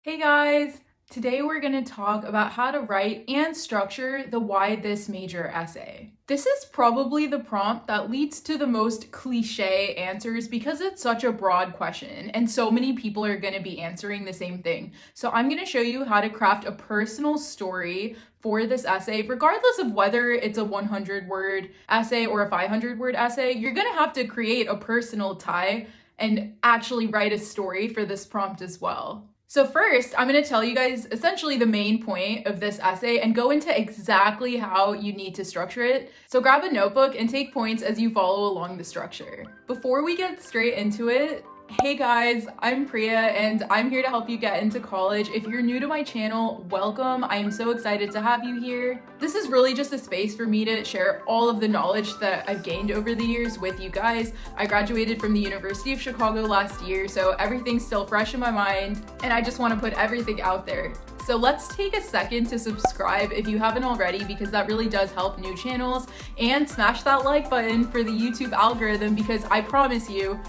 Hey guys! Today we're going to talk about how to write and structure the Why This Major essay. This is probably the prompt that leads to the most cliche answers because it's such a broad question and so many people are going to be answering the same thing. So I'm going to show you how to craft a personal story for this essay, regardless of whether it's a 100-word essay or a 500-word essay. You're going to have to create a personal tie and actually write a story for this prompt as well. So first, I'm going to tell you guys essentially the main point of this essay and go into exactly how you need to structure it. So grab a notebook and take points as you follow along the structure. Before we get straight into it, hey guys, I'm Priya and I'm here to help you get into college. If you're new to my channel, welcome. I am so excited to have you here. This is really just a space for me to share all of the knowledge that I've gained over the years with you guys. I graduated from the University of Chicago last year, so everything's still fresh in my mind and I just want to put everything out there. So let's take a second to subscribe if you haven't already, because that really does help new channels, and smash that like button for the YouTube algorithm because I promise you,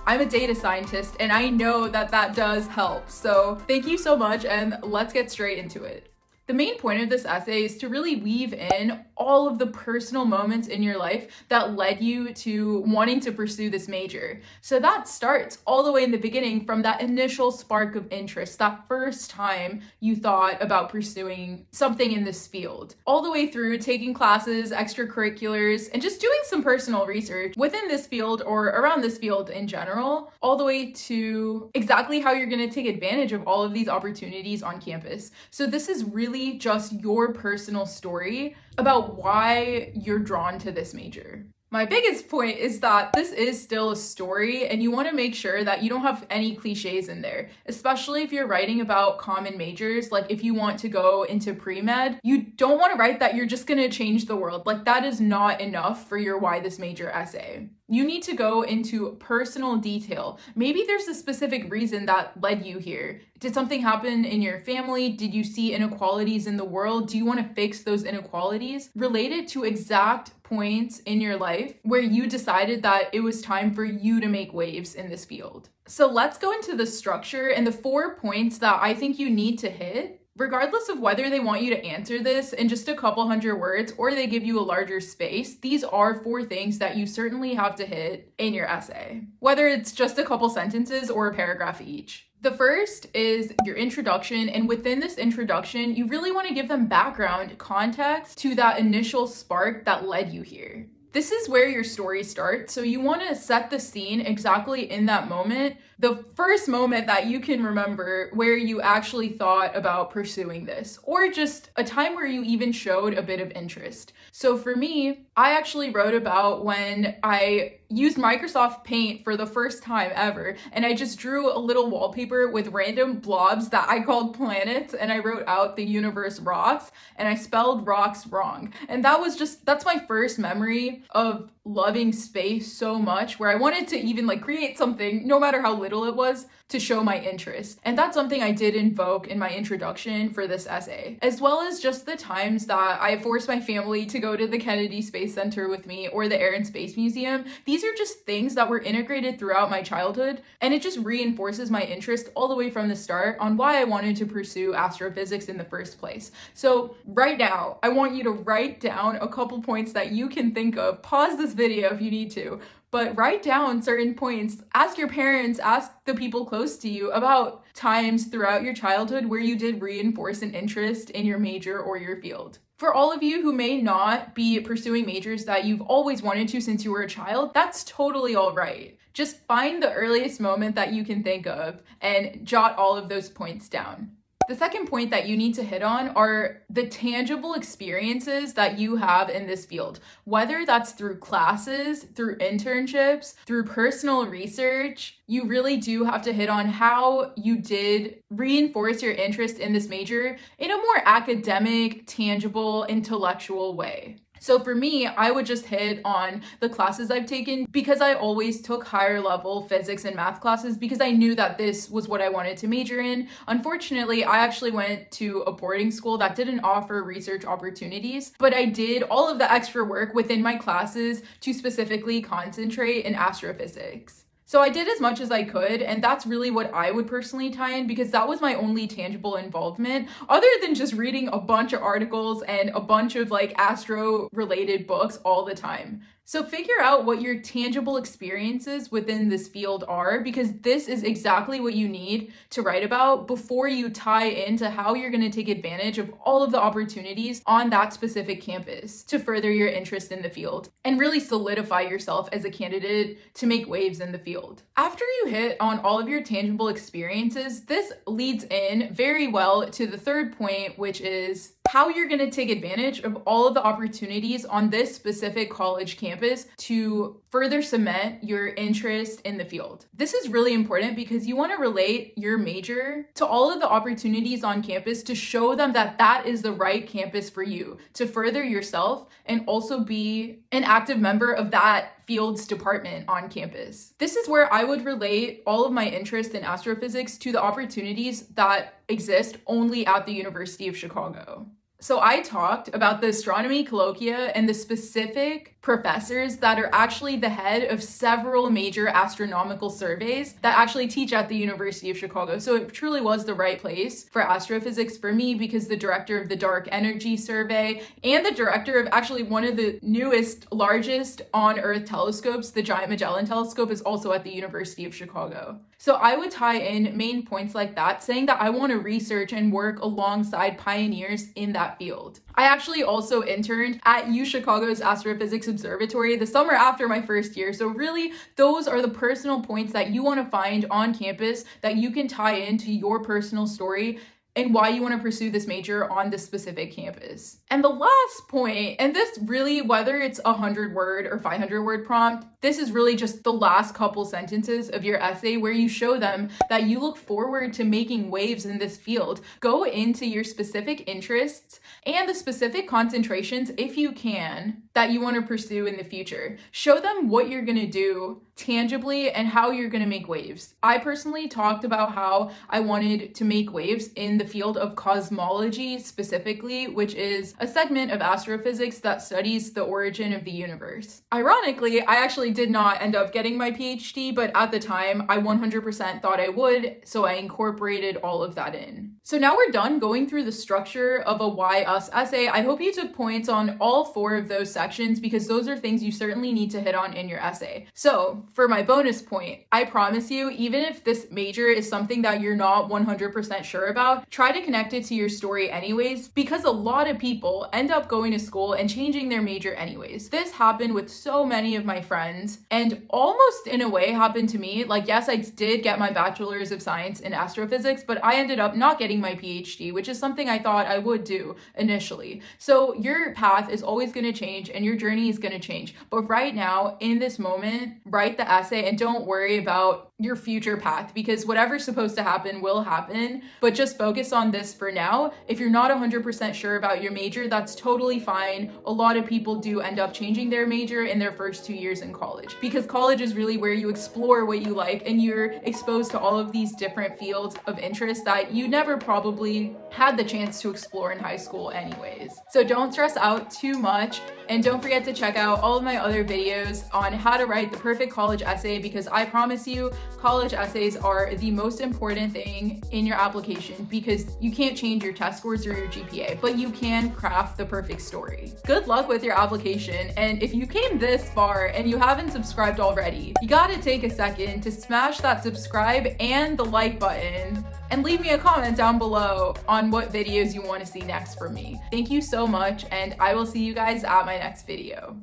I'm a data scientist and I know that that does help. So thank you so much and let's get straight into it. The main point of this essay is to really weave in all of the personal moments in your life that led you to wanting to pursue this major. So that starts all the way in the beginning from that initial spark of interest, that first time you thought about pursuing something in this field, all the way through taking classes, extracurriculars, and just doing some personal research within this field or around this field in general, all the way to exactly how you're going to take advantage of all of these opportunities on campus. So this is really just your personal story about why you're drawn to this major. My biggest point is that this is still a story and you want to make sure that you don't have any cliches in there, especially if you're writing about common majors. Like if you want to go into pre-med, you don't want to write that you're just going to change the world. Like that is not enough for your Why This Major essay. You need to go into personal detail. Maybe there's a specific reason that led you here. Did something happen in your family? Did you see inequalities in the world? Do you want to fix those inequalities? Related to exact points in your life where you decided that it was time for you to make waves in this field. So let's go into the structure and the 4 points that I think you need to hit. Regardless of whether they want you to answer this in just a couple hundred words or they give you a larger space, these are 4 things that you certainly have to hit in your essay, whether it's just a couple sentences or a paragraph each. The first is your introduction, and within this introduction, you really want to give them background, context to that initial spark that led you here. This is where your story starts, so you want to set the scene exactly in that moment, the first moment that you can remember where you actually thought about pursuing this, or just a time where you even showed a bit of interest. So for me, I actually wrote about when I used Microsoft Paint for the first time ever, and I just drew a little wallpaper with random blobs that I called planets, and I wrote out the universe rocks, and I spelled rocks wrong. And that's my first memory of loving space so much, where I wanted to even create something, no matter how little it was, to show my interest. And that's something I did invoke in my introduction for this essay, as well as just the times that I forced my family to go to the Kennedy Space Center with me or the Air and Space Museum. These are just things that were integrated throughout my childhood, and it just reinforces my interest all the way from the start on why I wanted to pursue astrophysics in the first place. So right now, I want you to write down a couple points that you can think of. Pause this video if you need to, but write down certain points. Ask your parents, ask the people close to you about times throughout your childhood where you did reinforce an interest in your major or your field. For all of you who may not be pursuing majors that you've always wanted to since you were a child, that's totally all right. Just find the earliest moment that you can think of and jot all of those points down. The second point that you need to hit on are the tangible experiences that you have in this field, whether that's through classes, through internships, through personal research. You really do have to hit on how you did reinforce your interest in this major in a more academic, tangible, intellectual way. So for me, I would just hit on the classes I've taken because I always took higher level physics and math classes because I knew that this was what I wanted to major in. Unfortunately, I actually went to a boarding school that didn't offer research opportunities, but I did all of the extra work within my classes to specifically concentrate in astrophysics. So I did as much as I could, and that's really what I would personally tie in because that was my only tangible involvement, other than just reading a bunch of articles and a bunch of like astro related books all the time. So figure out what your tangible experiences within this field are, because this is exactly what you need to write about before you tie into how you're going to take advantage of all of the opportunities on that specific campus to further your interest in the field and really solidify yourself as a candidate to make waves in the field. After you hit on all of your tangible experiences, this leads in very well to the third point, which is how you're going to take advantage of all of the opportunities on this specific college campus to further cement your interest in the field. This is really important because you want to relate your major to all of the opportunities on campus to show them that that is the right campus for you to further yourself and also be an active member of that fields department on campus. This is where I would relate all of my interest in astrophysics to the opportunities that exist only at the University of Chicago. So I talked about the astronomy colloquia and the specific professors that are actually the head of several major astronomical surveys that actually teach at the University of Chicago. So it truly was the right place for astrophysics for me because the director of the Dark Energy Survey and the director of actually one of the newest, largest on-Earth telescopes, the Giant Magellan Telescope, is also at the University of Chicago. So I would tie in main points like that, saying that I want to research and work alongside pioneers in that field. I actually also interned at UChicago's Astrophysics Observatory the summer after my first year. So really, those are the personal points that you want to find on campus that you can tie into your personal story and why you want to pursue this major on this specific campus. And the last point, and this really, whether it's a 100-word or 500-word prompt, this is really just the last couple sentences of your essay where you show them that you look forward to making waves in this field. Go into your specific interests and the specific concentrations, if you can, that you want to pursue in the future. Show them what you're going to do tangibly and how you're going to make waves. I personally talked about how I wanted to make waves in the field of cosmology specifically, which is a segment of astrophysics that studies the origin of the universe. Ironically, I actually did not end up getting my PhD, but at the time I 100% thought I would, so I incorporated all of that in. So now we're done going through the structure of a Why Us essay. I hope you took points on all 4 of those sections because those are things you certainly need to hit on in your essay. So for my bonus point, I promise you, even if this major is something that you're not 100% sure about, try to connect it to your story anyways, because a lot of people end up going to school and changing their major anyways. This happened with so many of my friends and almost in a way happened to me. Like, yes, I did get my bachelor's of science in astrophysics, but I ended up not getting my PhD, which is something I thought I would do initially. So your path is always going to change and your journey is going to change. But right now, in this moment, write the essay and don't worry about your future path because whatever's supposed to happen will happen, but just focus on this for now. If you're not 100% sure about your major, that's totally fine. A lot of people do end up changing their major in their first 2 years in college because college is really where you explore what you like and you're exposed to all of these different fields of interest that you never probably had the chance to explore in high school anyways. So don't stress out too much and don't forget to check out all of my other videos on how to write the perfect college essay because I promise you, college essays are the most important thing in your application because you can't change your test scores or your GPA, but you can craft the perfect story. Good luck with your application, and if you came this far and you haven't subscribed already, you gotta take a second to smash that subscribe and the like button and leave me a comment down below on what videos you want to see next from me. Thank you so much, and I will see you guys at my next video.